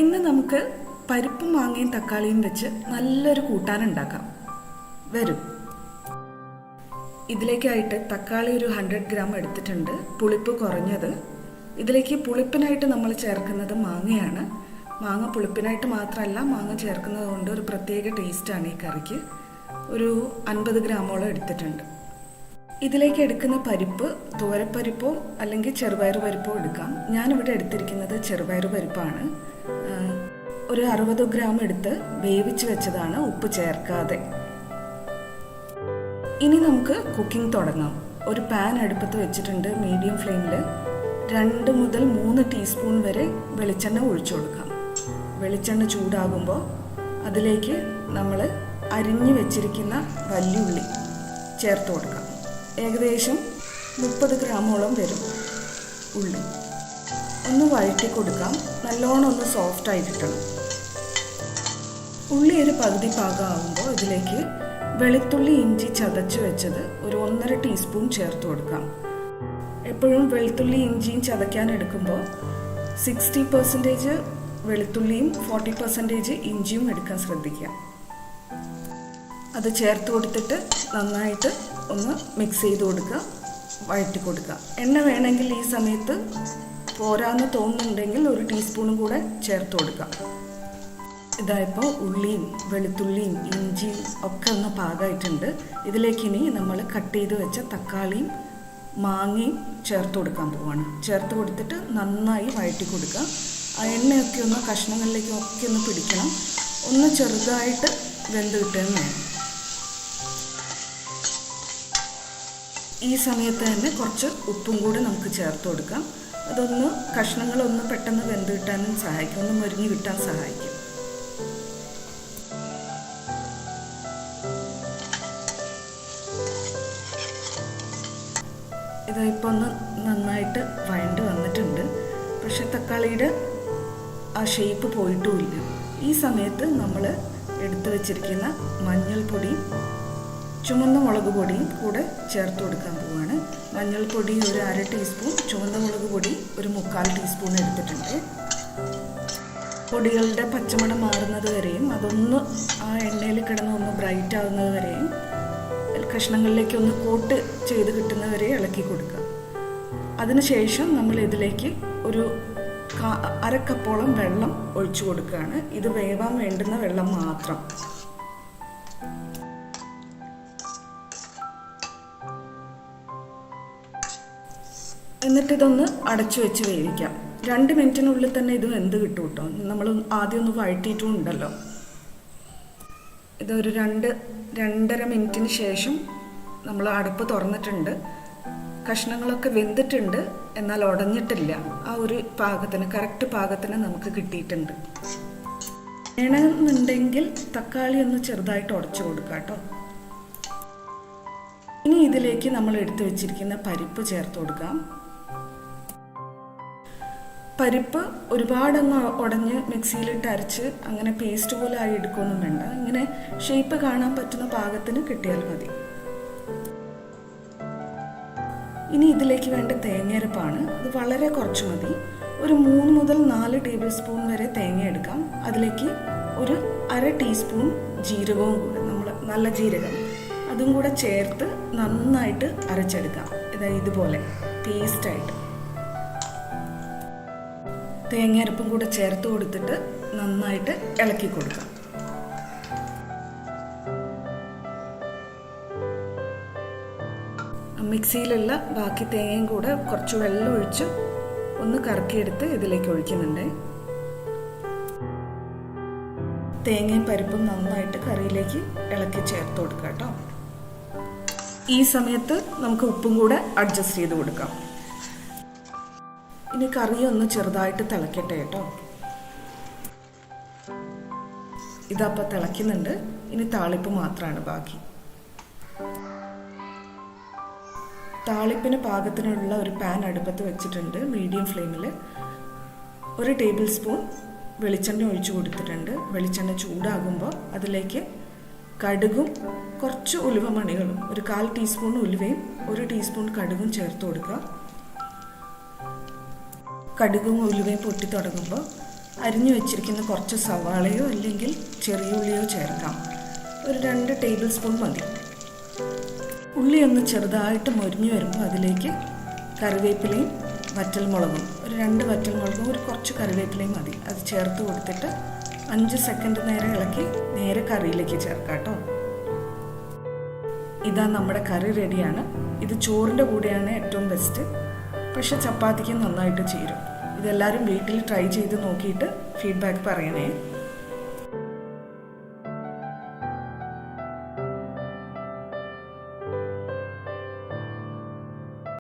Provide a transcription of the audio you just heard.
ഇന്ന് നമുക്ക് പരിപ്പും മാങ്ങയും തക്കാളിയും വെച്ച് നല്ലൊരു കൂട്ടാൻ ഉണ്ടാക്കാം. വരൂ. ഇതിലേക്കായിട്ട് തക്കാളി ഒരു 100 ഗ്രാം എടുത്തിട്ടുണ്ട്, പുളിപ്പ് കുറഞ്ഞത്. ഇതിലേക്ക് പുളിപ്പിനായിട്ട് നമ്മൾ ചേർക്കുന്നത് മാങ്ങയാണ്. മാങ്ങ പുളിപ്പിനായിട്ട് മാത്രമല്ല, മാങ്ങ ചേർക്കുന്നത് കൊണ്ട് ഒരു പ്രത്യേക ടേസ്റ്റാണ് ഈ കറിക്ക്. ഒരു 50 ഗ്രാമോളം എടുത്തിട്ടുണ്ട്. ഇതിലേക്ക് എടുക്കുന്ന പരിപ്പ് തോരപ്പരിപ്പോ അല്ലെങ്കിൽ ചെറുപയർ പരിപ്പോ എടുക്കാം. ഞാനിവിടെ എടുത്തിരിക്കുന്നത് ചെറുപയർ പരിപ്പാണ്. ഒരു 60 ഗ്രാം എടുത്ത് വേവിച്ച് വെച്ചതാണ്, ഉപ്പ് ചേർക്കാതെ. ഇനി നമുക്ക് കുക്കിംഗ് തുടങ്ങാം. ഒരു പാൻ അടുപ്പത്ത് വെച്ചിട്ടുണ്ട് മീഡിയം ഫ്ലെയിമിൽ. 2 മുതൽ 3 ടീസ്പൂൺ വരെ വെളിച്ചെണ്ണ ഒഴിച്ചു കൊടുക്കാം. വെളിച്ചെണ്ണ ചൂടാകുമ്പോൾ അതിലേക്ക് നമ്മൾ അരിഞ്ഞു വെച്ചിരിക്കുന്ന വല്യുള്ളി ചേർത്ത് കൊടുക്കാം. ഏകദേശം 30 ഗ്രാമോളം വരും ഉള്ളി. ഒന്ന് വഴറ്റി കൊടുക്കാം. നല്ലോണം ഒന്ന് സോഫ്റ്റായി കിട്ടണം. ഉള്ളി ഒരു പകുതി പാകമാകുമ്പോൾ ഇതിലേക്ക് വെളുത്തുള്ളി ഇഞ്ചി ചതച്ച് വെച്ചത് ഒരു 1.5 ടീസ്പൂൺ ചേർത്ത് കൊടുക്കാം. എപ്പോഴും വെളുത്തുള്ളി ഇഞ്ചിയും ചതയ്ക്കാൻ എടുക്കുമ്പോൾ 60% വെളുത്തുള്ളിയും 40% ഇഞ്ചിയും എടുക്കാൻ ശ്രദ്ധിക്കുക. അത് ചേർത്ത് കൊടുത്തിട്ട് നന്നായിട്ട് ഒന്ന് മിക്സ് ചെയ്ത് കൊടുക്കുക, വഴറ്റി കൊടുക്കുക. എണ്ണ വേണമെങ്കിൽ ഈ സമയത്ത് പോരാന്ന് തോന്നുന്നുണ്ടെങ്കിൽ 1 ടീസ്പൂണും കൂടെ ചേർത്ത് കൊടുക്കാം. ഇതായപ്പോൾ ഉള്ളിയും വെളുത്തുള്ളിയും ഇഞ്ചിയും ഒക്കെ ഒന്ന് പാകമായിട്ടുണ്ട്. ഇതിലേക്ക് ഇനി നമ്മൾ കട്ട് ചെയ്ത് വെച്ച തക്കാളിയും മാങ്ങയും ചേർത്ത് കൊടുക്കാൻ പോവാണ്. ചേർത്ത് കൊടുത്തിട്ട് നന്നായി വഴറ്റി കൊടുക്കുക. ആ എണ്ണയൊക്കെ ഒന്ന് കഷ്ണങ്ങളിലേക്കൊക്കെ ഒന്ന് പിടിക്കണം. ഒന്ന് ചെറുതായിട്ട് വെന്ത് കിട്ടുകയും വേണം. ഈ സമയത്ത് തന്നെ കുറച്ച് ഉപ്പും കൂടെ നമുക്ക് ചേർത്ത് കൊടുക്കാം. അതൊന്ന് കഷ്ണങ്ങളൊന്ന് പെട്ടെന്ന് വെന്ത് കിട്ടാനും സഹായിക്കും, ഒന്ന് മുരിഞ്ഞ് കിട്ടാൻ സഹായിക്കും. ഇതിപ്പോൾ ഒന്ന് നന്നായിട്ട് വഴണ്ട് വന്നിട്ടുണ്ട്. പക്ഷെ തക്കാളിയുടെ ആ ഷേപ്പ് പോയിട്ടുമില്ല. ഈ സമയത്ത് നമ്മൾ എടുത്തു വച്ചിരിക്കുന്ന മഞ്ഞൾപ്പൊടിയും ചുവന്ന മുളക് പൊടിയും കൂടെ ചേർത്ത് കൊടുക്കാൻ പോവുകയാണ്. മഞ്ഞൾപ്പൊടി ഒരു 1/2 ടീസ്പൂൺ, ചുവന്ന മുളക് പൊടി ഒരു 3/4 ടീസ്പൂൺ എടുത്തിട്ടുണ്ട്. പൊടികളുടെ പച്ചമണം മാറുന്നത് വരെയും അതൊന്ന് ആ എണ്ണയിൽ കിടന്ന് ഒന്ന് ബ്രൈറ്റ് ആകുന്നത് വരെയും കഷ്ണങ്ങളിലേക്ക് ഒന്ന് കോട്ട് ചെയ്ത് കിട്ടുന്നവരെ ഇളക്കി കൊടുക്കുക. അതിനുശേഷം നമ്മൾ ഇതിലേക്ക് ഒരു 1/2 കപ്പോളം വെള്ളം ഒഴിച്ചു കൊടുക്കുകയാണ്. ഇത് വേവാൻ വേണ്ടുന്ന വെള്ളം മാത്രം. എന്നിട്ടിതൊന്ന് അടച്ചു വെച്ച് വേവിക്കാം. 2 മിനിറ്റിനുള്ളിൽ തന്നെ ഇത് വെന്ത് കിട്ടും കേട്ടോ. നമ്മൾ ആദ്യം ഒന്ന് വഴറ്റിയിട്ടും ഉണ്ടല്ലോ. ഇതൊരു 2-2.5 മിനിറ്റിന് ശേഷം നമ്മൾ അടുപ്പ് തുറന്നിട്ടുണ്ട്. കഷ്ണങ്ങളൊക്കെ വെന്തിട്ടുണ്ട്, എന്നാൽ ഉടഞ്ഞിട്ടില്ല. ആ ഒരു പാകത്തിന്, കറക്റ്റ് പാകത്തിന് നമുക്ക് കിട്ടിയിട്ടുണ്ട്. വേണമെന്നുണ്ടെങ്കിൽ തക്കാളി ഒന്ന് ചെറുതായിട്ട് ഉടച്ചു കൊടുക്കാം കേട്ടോ. ഇനി ഇതിലേക്ക് നമ്മൾ എടുത്തു വെച്ചിരിക്കുന്ന പരിപ്പ് ചേർത്ത് കൊടുക്കാം. പരിപ്പ് ഒരുപാടങ്ങ് ഉടഞ്ഞ് മിക്സിയിലിട്ട് അരച്ച് അങ്ങനെ പേസ്റ്റ് പോലെ ആയി എടുക്കുകയൊന്നും വേണ്ട. ഇങ്ങനെ ഷേപ്പ് കാണാൻ പറ്റുന്ന പാകത്തിന് കിട്ടിയാൽ മതി. ഇനി ഇതിലേക്ക് വേണ്ട തേങ്ങയരപ്പാണ്. അത് വളരെ കുറച്ച് മതി. ഒരു 3 മുതൽ 4 ടേബിൾ സ്പൂൺ വരെ തേങ്ങ എടുക്കാം. അതിലേക്ക് ഒരു 1/2 ടീസ്പൂൺ ജീരകവും കൂടെ, നമ്മൾ നല്ല ജീരകം, അതും കൂടെ ചേർത്ത് നന്നായിട്ട് അരച്ചെടുക്കാം. ഇതുപോലെ പേസ്റ്റായിട്ട് തേങ്ങയരപ്പും കൂടെ ചേർത്ത് കൊടുത്തിട്ട് നന്നായിട്ട് ഇളക്കി കൊടുക്കാം. മിക്സിയിലുള്ള ബാക്കി തേങ്ങയും കൂടെ കുറച്ച് വെള്ളം ഒഴിച്ച് ഒന്ന് കറക്കിയെടുത്ത് ഇതിലേക്ക് ഒഴിക്കുന്നുണ്ട്. തേങ്ങയും പരിപ്പും നന്നായിട്ട് കറിയിലേക്ക് ഇളക്കി ചേർത്ത് കൊടുക്കാം കേട്ടോ. ഈ സമയത്ത് നമുക്ക് ഉപ്പും കൂടെ അഡ്ജസ്റ്റ് ചെയ്ത് കൊടുക്കാം. ഇനി കറി ഒന്ന് ചെറുതായിട്ട് തിളക്കട്ടെ കേട്ടോ. ഇതപ്പോൾ തിളയ്ക്കുന്നുണ്ട്. ഇനി താളിപ്പ് മാത്രമാണ് ബാക്കി. താളിപ്പിന് പാകത്തിനുള്ള ഒരു പാൻ അടുപ്പത്ത് വെച്ചിട്ടുണ്ട് മീഡിയം ഫ്ലെയിമിൽ. 1 ടേബിൾ സ്പൂൺ വെളിച്ചെണ്ണ ഒഴിച്ചു കൊടുത്തിട്ടുണ്ട്. വെളിച്ചെണ്ണ ചൂടാകുമ്പോൾ അതിലേക്ക് കടുകും കുറച്ച് ഉലുവമണികളും, ഒരു 1/4 ടീസ്പൂൺ ഉലുവയും 1 ടീസ്പൂൺ കടുകും ചേർത്ത് കൊടുക്കുക. കടുകും ഉലുവയും പൊട്ടി തുടങ്ങുമ്പോൾ അരിഞ്ഞു വെച്ചിരിക്കുന്ന കുറച്ച് സവാളയോ അല്ലെങ്കിൽ ചെറിയ ഉള്ളിയോ ചേർക്കാം. ഒരു 2 ടേബിൾ സ്പൂൺ മതി. ഉള്ളി ഒന്ന് ചെറുതായിട്ട് മൊരിഞ്ഞു വരുമ്പോൾ അതിലേക്ക് കറിവേപ്പിലയും വറ്റൽമുളകും, ഒരു 2 വറ്റൽമുളകും ഒരു കുറച്ച് കറിവേപ്പിലയും മതി. അത് ചേർത്ത് കൊടുത്തിട്ട് 5 സെക്കൻഡ് നേരെ ഇളക്കി നേരെ കറിയിലേക്ക് ചേർക്കാം കേട്ടോ. ഇതാ നമ്മുടെ കറി റെഡിയാണ്. ഇത് ചോറിൻ്റെ കൂടെയാണ് ഏറ്റവും ബെസ്റ്റ്, പക്ഷെ ചപ്പാത്തിക്ക് നന്നായിട്ട് ചേരും. ഇതെല്ലാവരും വീട്ടിൽ ട്രൈ ചെയ്ത് നോക്കിയിട്ട് ഫീഡ്ബാക്ക് പറയണേ.